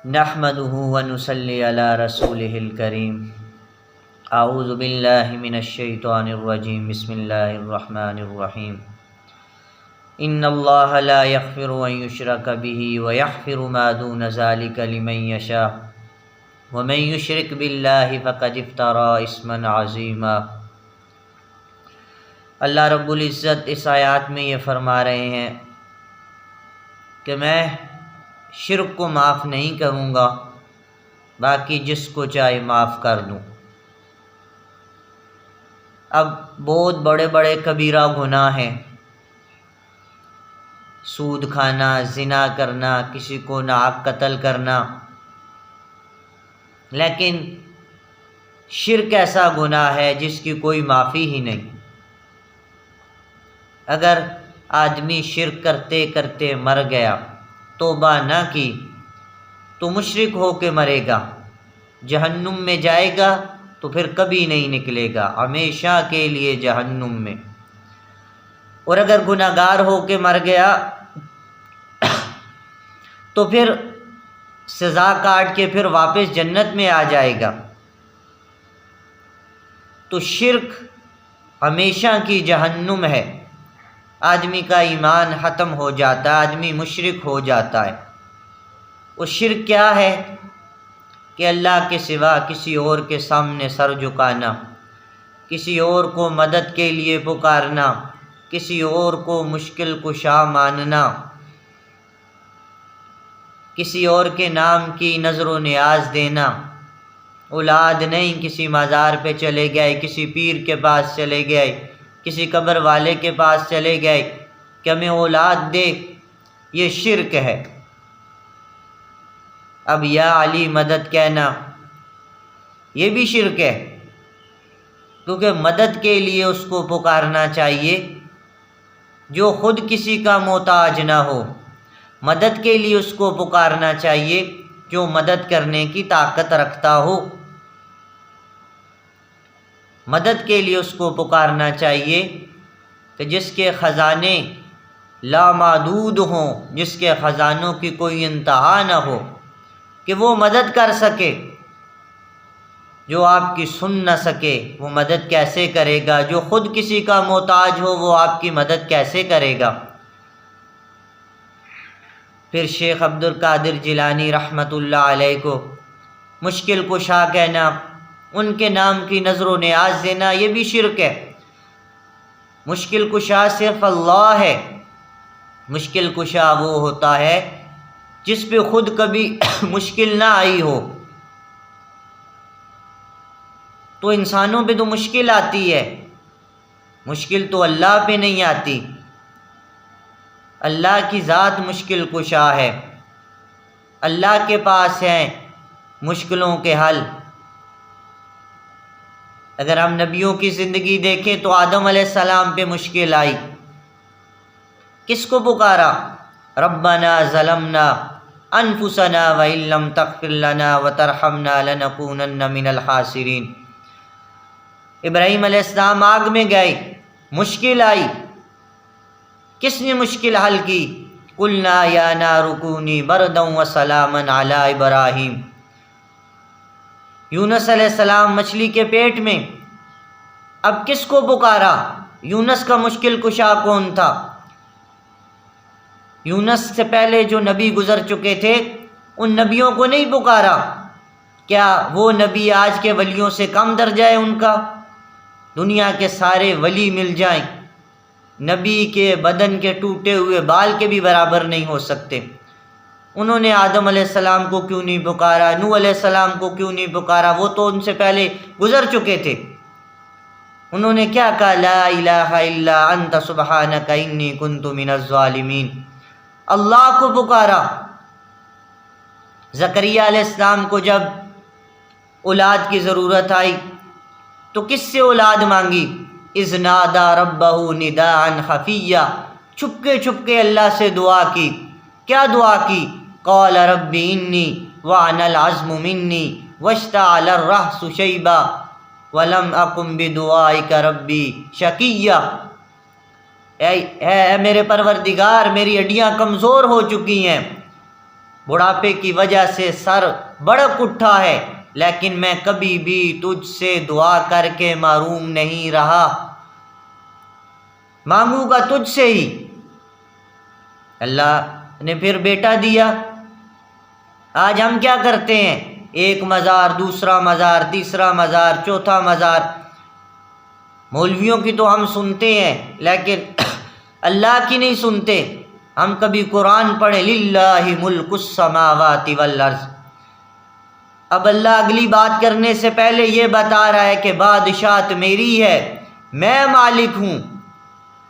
نحمده ونصلي على رسوله الكريم اعوذ باللہ من الشیطان الرجیم بسم اللہ الرحمن الرحیم ان اللہ لا یغفر ان یشرک به ویغفر ما دون ذلک لمن یشاء ومن یشرک باللہ فقد افترى اثما عظیما۔ اللہ رب العزت اس آیات میں یہ فرما رہے ہیں کہ میں شرک کو معاف نہیں کروں گا، باقی جس کو چاہے معاف کر دوں۔ اب بہت بڑے بڑے کبیرہ گناہ ہیں، سود کھانا، زنا کرنا، کسی کو ناحق قتل کرنا، لیکن شرک ایسا گناہ ہے جس کی کوئی معافی ہی نہیں۔ اگر آدمی شرک کرتے کرتے مر گیا، توبہ نہ کی، تو مشرک ہو کے مرے گا، جہنم میں جائے گا تو پھر کبھی نہیں نکلے گا، ہمیشہ کے لیے جہنم میں۔ اور اگر گناہ گار ہو کے مر گیا تو پھر سزا کاٹ کے پھر واپس جنت میں آ جائے گا۔ تو شرک ہمیشہ کی جہنم ہے، آدمی کا ایمان ختم ہو جاتا ہے، آدمی مشرک ہو جاتا ہے۔ وہ شرک کیا ہے کہ اللہ کے سوا کسی اور کے سامنے سر جھکانا، کسی اور کو مدد کے لیے پکارنا، کسی اور کو مشکل کشا ماننا، کسی اور کے نام کی نظر و نیاز دینا۔ اولاد نہیں، کسی مزار پہ چلے گئے، کسی پیر کے پاس چلے گئے، کسی قبر والے کے پاس چلے گئے کہ ہمیں اولاد دے، یہ شرک ہے۔ اب یا علی مدد کہنا یہ بھی شرک ہے، کیونکہ مدد کے لیے اس کو پکارنا چاہیے جو خود کسی کا محتاج نہ ہو، مدد کے لیے اس کو پکارنا چاہیے جو مدد کرنے کی طاقت رکھتا ہو، مدد کے لیے اس کو پکارنا چاہیے کہ جس کے خزانے لامحدود ہوں، جس کے خزانوں کی کوئی انتہا نہ ہو، کہ وہ مدد کر سکے۔ جو آپ کی سن نہ سکے وہ مدد کیسے کرے گا؟ جو خود کسی کا محتاج ہو وہ آپ کی مدد کیسے کرے گا؟ پھر شیخ عبد القادر جیلانی رحمۃ اللہ علیہ کو مشکل کشا کہنا، ان کے نام کی نظر و نیاز دینا، یہ بھی شرک ہے۔ مشکل کشا صرف اللہ ہے، مشکل کشا وہ ہوتا ہے جس پہ خود کبھی مشکل نہ آئی ہو۔ تو انسانوں پہ تو مشکل آتی ہے، مشکل تو اللہ پہ نہیں آتی۔ اللہ کی ذات مشکل کشا ہے، اللہ کے پاس ہیں مشکلوں کے حل۔ اگر ہم نبیوں کی زندگی دیکھیں تو آدم علیہ السلام پہ مشکل آئی، کس کو پکارا؟ ربنا ظلمنا انفسنا وان لم تغفر لنا وترحمنا لنکونن من الخاسرین۔ ابراہیم علیہ السلام آگ میں گئے، مشکل آئی، کس نے مشکل حل کی؟ قلنا یا نار کونی بردا وسلاما علی ابراہیم۔ یونس علیہ السلام مچھلی کے پیٹ میں، اب کس کو پکارا؟ یونس کا مشکل کشا کون تھا؟ یونس سے پہلے جو نبی گزر چکے تھے ان نبیوں کو نہیں پکارا؟ کیا وہ نبی آج کے ولیوں سے کم درجہ ہے ان کا؟ دنیا کے سارے ولی مل جائیں، نبی کے بدن کے ٹوٹے ہوئے بال کے بھی برابر نہیں ہو سکتے۔ انہوں نے آدم علیہ السلام کو کیوں نہیں پکارا؟ نوح علیہ السلام کو کیوں نہیں پکارا؟ وہ تو ان سے پہلے گزر چکے تھے۔ انہوں نے کیا کہا؟ لا الہ الا انت سبحانک انی کنت من الظالمین، اللہ کو پکارا۔ زکریہ علیہ السلام کو جب اولاد کی ضرورت آئی تو کس سے اولاد مانگی؟ اذ نادى ربہ نداء خفیا، چھپ کے اللہ سے دعا کی۔ کیا دعا کی؟ قال رب انی وعن العزم منی واشتعل الرأس شیبا ولم اکن بدعائک ربی شقیا۔ اے میرے پروردگار، میری ہڈیاں کمزور ہو چکی ہیں، بڑھاپے کی وجہ سے سر بڑک اٹھا ہے، لیکن میں کبھی بھی تجھ سے دعا کر کے محروم نہیں رہا، مانگوں گا تجھ سے ہی۔ اللہ نے پھر بیٹا دیا۔ آج ہم کیا کرتے ہیں؟ ایک مزار، دوسرا مزار، تیسرا مزار، چوتھا مزار۔ مولویوں کی تو ہم سنتے ہیں لیکن اللہ کی نہیں سنتے۔ ہم کبھی قرآن پڑھیں، للہ ملک السماوات والارض۔ اب اللہ اگلی بات کرنے سے پہلے یہ بتا رہا ہے کہ بادشاہت میری ہے، میں مالک ہوں،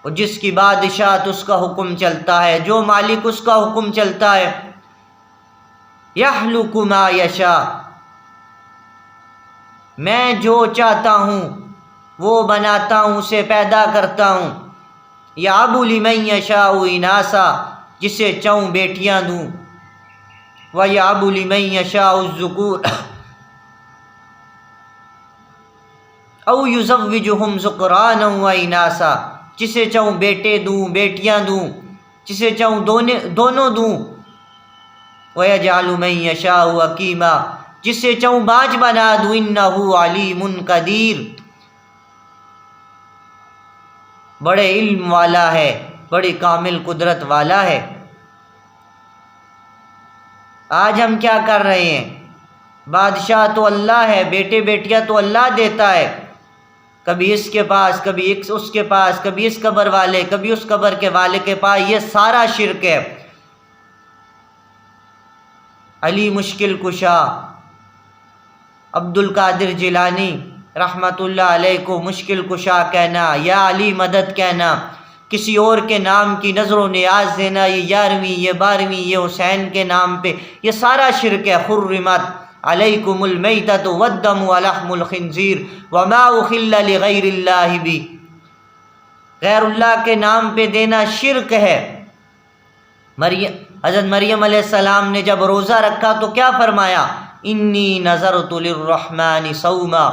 اور جس کی بادشاہت اس کا حکم چلتا ہے، جو مالک اس کا حکم چلتا ہے۔ یخلق ما یشاء، میں جو چاہتا ہوں وہ بناتا ہوں، اسے پیدا کرتا ہوں۔ یہب لمن یشاء اناثا، جسے چاہوں بیٹیاں دوں، ویہب لمن یشاء الذکور او یزوجہم ذکرانا واناثا، جسے چاہوں بیٹے دوں، بیٹیاں دوں، جسے چاہوں دونوں دوں۔ وَيَجْعَلُ مَن يَشَاءُ عَقِيمًا، جسے چاہوں بانجھ بنا دوں۔ إِنَّهُ عَلِيمٌ قدیر، بڑے علم والا ہے، بڑی کامل قدرت والا ہے۔ آج ہم کیا کر رہے ہیں؟ بادشاہ تو اللہ ہے، بیٹے بیٹیاں تو اللہ دیتا ہے، کبھی اس کے پاس، کبھی اس کے پاس، کبھی اس قبر والے، کبھی اس قبر کے والے کے پاس۔ یہ سارا شرک ہے۔ علی مشکل کشا عبد القادر جیلانی رحمۃ اللہ علیہ کو مشکل کشا کہنا، یا علی مدد کہنا، کسی اور کے نام کی نظر و نیاز دینا، یہ 11ویں، یہ 12ویں، یہ حسین کے نام پہ، یہ سارا شرک ہے۔ حرمت علیکم المیتۃ والدم ولحم الخنزیر وما اخل لغیر اللہ بھی، غیر اللہ کے نام پہ دینا شرک ہے۔ حضرت مریم علیہ السلام نے جب روزہ رکھا تو کیا فرمایا؟ انی نذرت للرحمن صوما،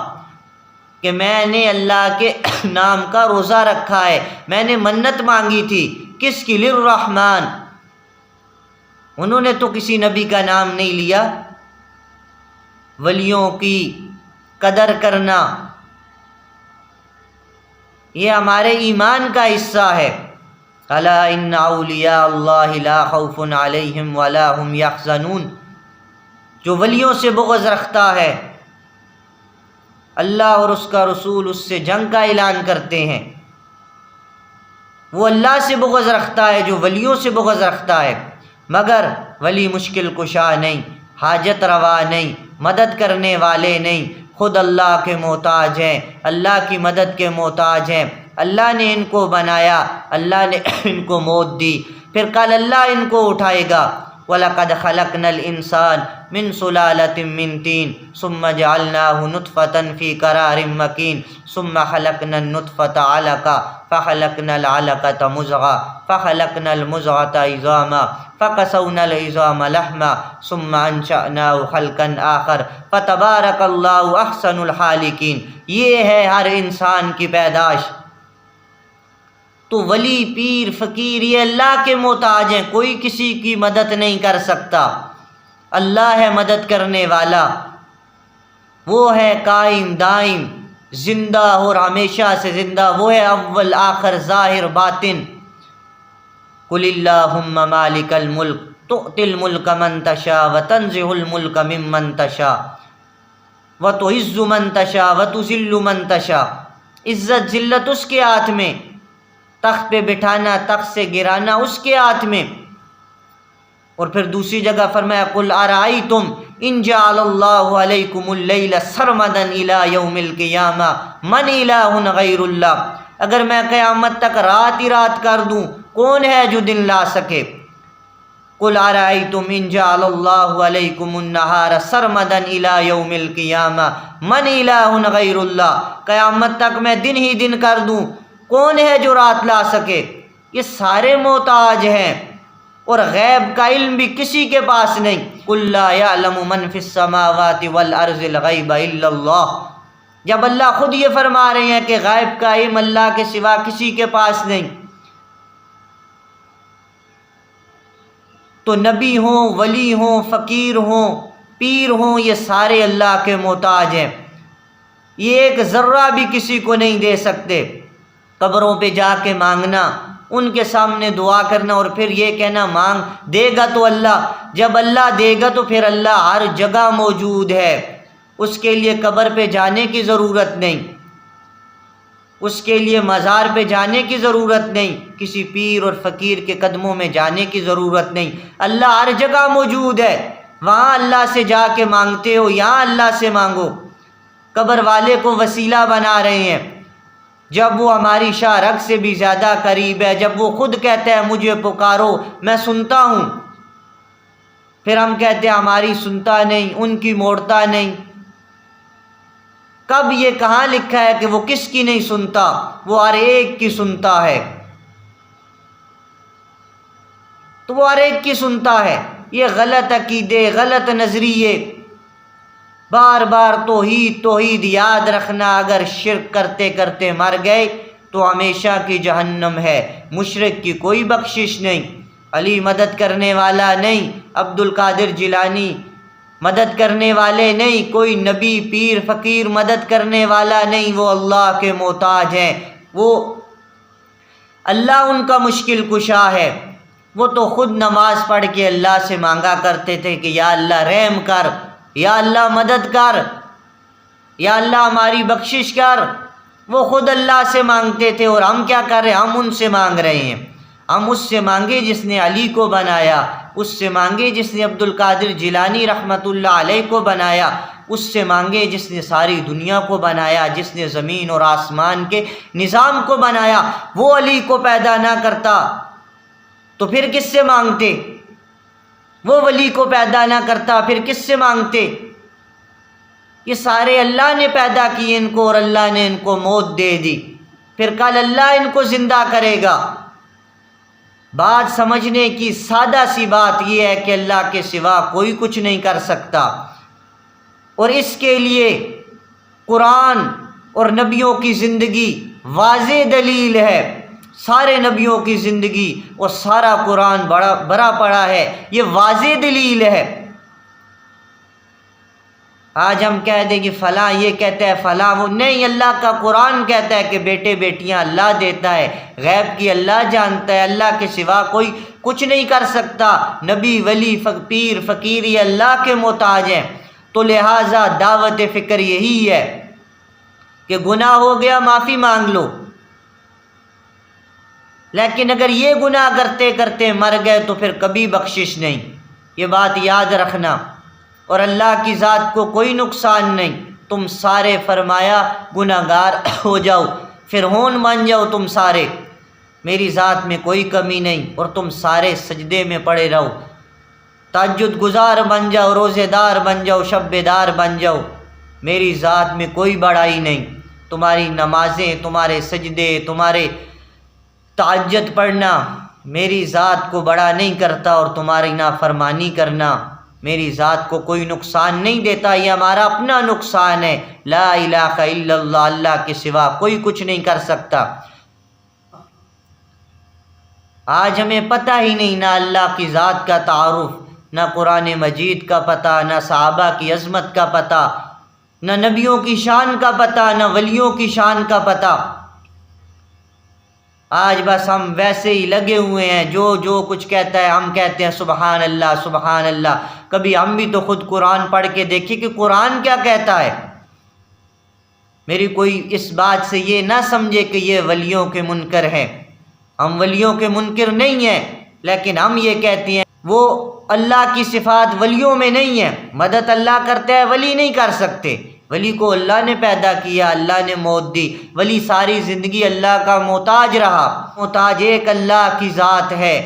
کہ میں نے اللہ کے نام کا روزہ رکھا ہے، میں نے منت مانگی تھی۔ کس کی؟ للرحمن۔ انہوں نے تو کسی نبی کا نام نہیں لیا۔ ولیوں کی قدر کرنا یہ ہمارے ایمان کا حصہ ہے۔ الا ان اولیاء اللہ لا خوف علیہم ولا هم یحزنون، جو ولیوں سے بغض رکھتا ہے، اللہ اور اس کا رسول اس سے جنگ کا اعلان کرتے ہیں۔ وہ اللہ سے بغض رکھتا ہے جو ولیوں سے بغض رکھتا ہے، مگر ولی مشکل کشا نہیں، حاجت روا نہیں، مدد کرنے والے نہیں، خود اللہ کے محتاج ہیں، اللہ کی مدد کے محتاج ہیں۔ اللہ نے ان کو بنایا، اللہ نے ان کو موت دی، پھر کل اللہ ان کو اٹھائے گا۔ وَلَقَدْ خَلَقْنَا الْإِنسَانَ مِنْ سُلَالَةٍ مِّن طِينٍ ثُمَّ جَعَلْنَاهُ نُطْفَةً فِي قَرَارٍ مَّكِينٍ ثُمَّ خَلَقْنَا النُّطْفَةَ عَلَقَةً فَخَلَقْنَا الْعَلَقَةَ مُضْغَةً فَخَلَقْنَا الْمُضْغَةَ عِظَامًا فَكَسَوْنَا الْعِظَامَ لَحْمًا ثُمَّ أَنشَأْنَاهُ خَلْقًا آخَرَ فَتَبَارَكَ اللَّهُ أَحْسَنُ الْخَالِقِينَ۔ یہ ہے ہر انسان کی پیدائش۔ تو ولی، پیر، فقیر یہ اللہ کے محتاج ہیں، کوئی کسی کی مدد نہیں کر سکتا۔ اللہ ہے مدد کرنے والا، وہ ہے قائم دائم، زندہ اور ہمیشہ سے زندہ، وہ ہے اول آخر ظاہر باطن۔ قل اللہم مالک الملک تؤتی الملک من تشاء وتنزع الملک ممن تشاء وتعز من تشاء وتذل من تشاء۔ عزت ذلت اس کے ہاتھ میں، تخت پہ بٹھانا، تخت سے گرانا اس کے ہاتھ میں۔ اور پھر دوسری جگہ فرمایا قل ارأیتم ان جعل اللہ علیکم اللیل سرمدا الی یوم القیامہ من الہ غیر اللہ، اگر میں قیامت تک رات ہی رات کر دوں کون ہے جو دن لا سکے؟ قل ارأیتم ان جعل اللہ علیکم النہار سرمدا الی یوم القیامہ من الہ غیر اللہ، قیامت تک میں دن ہی دن کر دوں کون ہے جو رات لا سکے؟ یہ سارے محتاج ہیں، اور غیب کا علم بھی کسی کے پاس نہیں۔ قل لا یعلم من فی السماوات والارض الغیب الا اللہ، جب اللہ خود یہ فرما رہے ہیں کہ غیب کا علم اللہ کے سوا کسی کے پاس نہیں، تو نبی ہوں، ولی ہوں، فقیر ہوں، پیر ہوں، یہ سارے اللہ کے محتاج ہیں، یہ ایک ذرہ بھی کسی کو نہیں دے سکتے۔ قبروں پہ جا کے مانگنا، ان کے سامنے دعا کرنا اور پھر یہ کہنا مانگ دے گا تو اللہ، جب اللہ دے گا تو پھر اللہ ہر جگہ موجود ہے، اس کے لیے قبر پہ جانے کی ضرورت نہیں، اس کے لیے مزار پہ جانے کی ضرورت نہیں، کسی پیر اور فقیر کے قدموں میں جانے کی ضرورت نہیں، اللہ ہر جگہ موجود ہے، وہاں اللہ سے جا کے مانگتے ہو، یہاں اللہ سے مانگو۔ قبر والے کو وسیلہ بنا رہے ہیں، جب وہ ہماری شاہ رگ سے بھی زیادہ قریب ہے، جب وہ خود کہتا ہے مجھے پکارو میں سنتا ہوں، پھر ہم کہتے ہیں ہماری سنتا نہیں، ان کی موڑتا نہیں۔ کب یہ کہاں لکھا ہے کہ وہ کس کی نہیں سنتا؟ وہ ہر ایک کی سنتا ہے، تو وہ ہر ایک کی سنتا ہے۔ یہ غلط عقیدے، غلط نظریے، بار بار توحید توحید یاد رکھنا، اگر شرک کرتے کرتے مر گئے تو ہمیشہ کی جہنم ہے، مشرک کی کوئی بخشش نہیں، علی مدد کرنے والا نہیں، عبد القادر جیلانی مدد کرنے والے نہیں، کوئی نبی پیر فقیر مدد کرنے والا نہیں، وہ اللہ کے محتاج ہیں، وہ اللہ ان کا مشکل کشا ہے۔ وہ تو خود نماز پڑھ کے اللہ سے مانگا کرتے تھے کہ یا اللہ رحم کر، یا اللہ مدد کر، یا اللہ ہماری بخشش کر، وہ خود اللہ سے مانگتے تھے، اور ہم کیا کر رہے ہیں؟ ہم ان سے مانگ رہے ہیں۔ ہم اس سے مانگے جس نے علی کو بنایا، اس سے مانگے جس نے عبد القادر جیلانی رحمۃ اللہ علیہ کو بنایا، اس سے مانگے جس نے ساری دنیا کو بنایا، جس نے زمین اور آسمان کے نظام کو بنایا۔ وہ علی کو پیدا نہ کرتا تو پھر کس سے مانگتے؟ وہ ولی کو پیدا نہ کرتا پھر کس سے مانگتے؟ یہ سارے اللہ نے پیدا کیے ان کو، اور اللہ نے ان کو موت دے دی، پھر کل اللہ ان کو زندہ کرے گا۔ بات سمجھنے کی سادہ سی بات یہ ہے کہ اللہ کے سوا کوئی کچھ نہیں کر سکتا، اور اس کے لیے قرآن اور نبیوں کی زندگی واضح دلیل ہے۔ سارے نبیوں کی زندگی اور سارا قرآن بڑا پڑا ہے، یہ واضح دلیل ہے۔ آج ہم کہہ دیں کہ فلاں یہ کہتا ہے، فلاں وہ، نہیں، اللہ کا قرآن کہتا ہے کہ بیٹے بیٹیاں اللہ دیتا ہے، غیب کی اللہ جانتا ہے، اللہ کے سوا کوئی کچھ نہیں کر سکتا، نبی ولی پیر فقیر یہ اللہ کے محتاج ہیں۔ تو لہٰذا دعوت فکر یہی ہے کہ گناہ ہو گیا معافی مانگ لو، لیکن اگر یہ گناہ کرتے کرتے مر گئے تو پھر کبھی بخشش نہیں، یہ بات یاد رکھنا۔ اور اللہ کی ذات کو کوئی نقصان نہیں، تم سارے فرمایا گناہ گار ہو جاؤ، فرعون بن جاؤ تم سارے، میری ذات میں کوئی کمی نہیں، اور تم سارے سجدے میں پڑے رہو، تہجد گزار بن جاؤ، روزے دار بن جاؤ، شب دار بن جاؤ، میری ذات میں کوئی بڑائی نہیں، تمہاری نمازیں، تمہارے سجدے، تمہارے تہجد پڑھنا میری ذات کو بڑا نہیں کرتا، اور تمہاری نافرمانی کرنا میری ذات کو کوئی نقصان نہیں دیتا، یہ ہمارا اپنا نقصان ہے۔ لا الہ الا اللہ، اللہ کے سوا کوئی کچھ نہیں کر سکتا۔ آج ہمیں پتہ ہی نہیں، نہ اللہ کی ذات کا تعارف، نہ قرآن مجید کا پتہ، نہ صحابہ کی عظمت کا پتہ، نہ نبیوں کی شان کا پتہ، نہ ولیوں کی شان کا پتہ۔ آج بس ہم ویسے ہی لگے ہوئے ہیں، جو کچھ کہتا ہے ہم کہتے ہیں سبحان اللہ سبحان اللہ۔ کبھی ہم بھی تو خود قرآن پڑھ کے دیکھیں کہ قرآن کیا کہتا ہے۔ میری کوئی اس بات سے یہ نہ سمجھے کہ یہ ولیوں کے منکر ہیں، ہم ولیوں کے منکر نہیں ہیں، لیکن ہم یہ کہتے ہیں وہ اللہ کی صفات ولیوں میں نہیں ہے۔ مدد اللہ کرتا ہے، ولی نہیں کر سکتے، ولی کو اللہ نے پیدا کیا، اللہ نے موت دی، ولی ساری زندگی اللہ کا محتاج رہا۔ محتاج ایک اللہ کی ذات ہے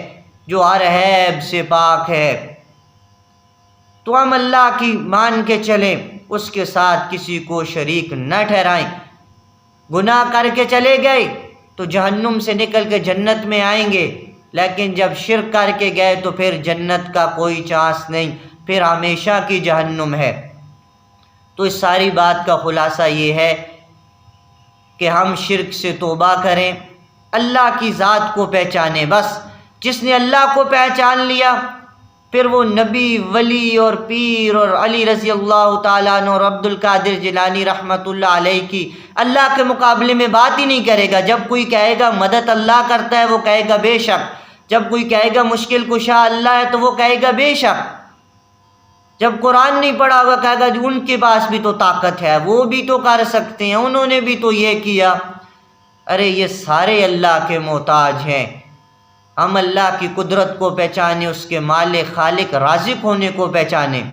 جو ہر عیب سے پاک ہے، تو ہم اللہ کی مان کے چلیں، اس کے ساتھ کسی کو شریک نہ ٹھہرائیں۔ گناہ کر کے چلے گئے تو جہنم سے نکل کے جنت میں آئیں گے، لیکن جب شرک کر کے گئے تو پھر جنت کا کوئی چانس نہیں، پھر ہمیشہ کی جہنم ہے۔ تو اس ساری بات کا خلاصہ یہ ہے کہ ہم شرک سے توبہ کریں، اللہ کی ذات کو پہچانیں۔ بس جس نے اللہ کو پہچان لیا پھر وہ نبی، ولی اور پیر اور علی رضی اللہ تعالیٰ عنہ اور عبد القادر جیلانی رحمۃ اللہ علیہ کی اللہ کے مقابلے میں بات ہی نہیں کرے گا۔ جب کوئی کہے گا مدد اللہ کرتا ہے وہ کہے گا بے شک، جب کوئی کہے گا مشکل کشا اللہ ہے تو وہ کہے گا بے شک، جب قرآن نہیں پڑھا ہوگا کہے گا ان کے پاس بھی تو طاقت ہے، وہ بھی تو کر سکتے ہیں، انہوں نے بھی تو یہ کیا۔ ارے یہ سارے اللہ کے محتاج ہیں۔ ہم اللہ کی قدرت کو پہچانیں، اس کے مالک خالق رازق ہونے کو پہچانیں۔